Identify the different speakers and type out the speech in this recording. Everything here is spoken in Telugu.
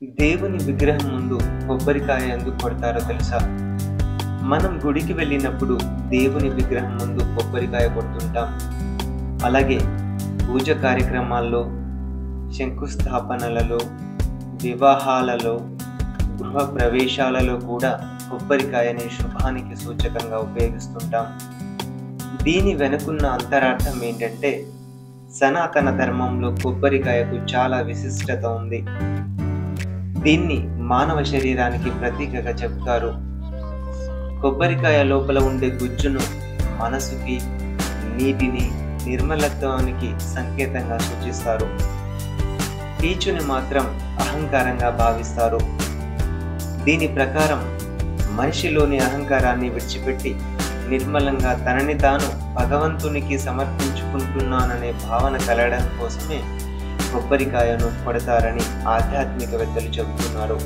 Speaker 1: దేవుని విగ్రహం ముందు కొబ్బరికాయ ఎందుకు కొడతారో తెలుసా? మనం గుడికి వెళ్ళినప్పుడు దేవుని విగ్రహం ముందు కొబ్బరికాయ కొడుతుంటాం. అలాగే పూజ కార్యక్రమాల్లో, శంకుస్థాపనలలో, వివాహాలలో, గృహ ప్రవేశాలలో కూడా కొబ్బరికాయని శుభానికి సూచకంగా ఉపయోగిస్తుంటాం. దీని వెనుకున్న అంతరార్థం ఏంటంటే, సనాతన ధర్మంలో కొబ్బరికాయకు చాలా విశిష్టత ఉంది. దీన్ని మానవ శరీరానికి ప్రతీకగా చెప్తారు. కొబ్బరికాయ లోపల ఉండే గుజ్జును మనసుకి, నీటిని, నిర్మలత్వానికి సంకేతంగా సూచిస్తారు. పీచుని మాత్రం అహంకారంగా భావిస్తారు. దీని ప్రకారం మనిషిలోని అహంకారాన్ని విడిచిపెట్టి నిర్మలంగా తనని తాను భగవంతునికి సమర్పించుకుంటున్నాననే భావన కలగడం కోసమే కొబ్బరికాయను కొడతారని ఆధ్యాత్మికవేత్తలు చెబుతున్నారు.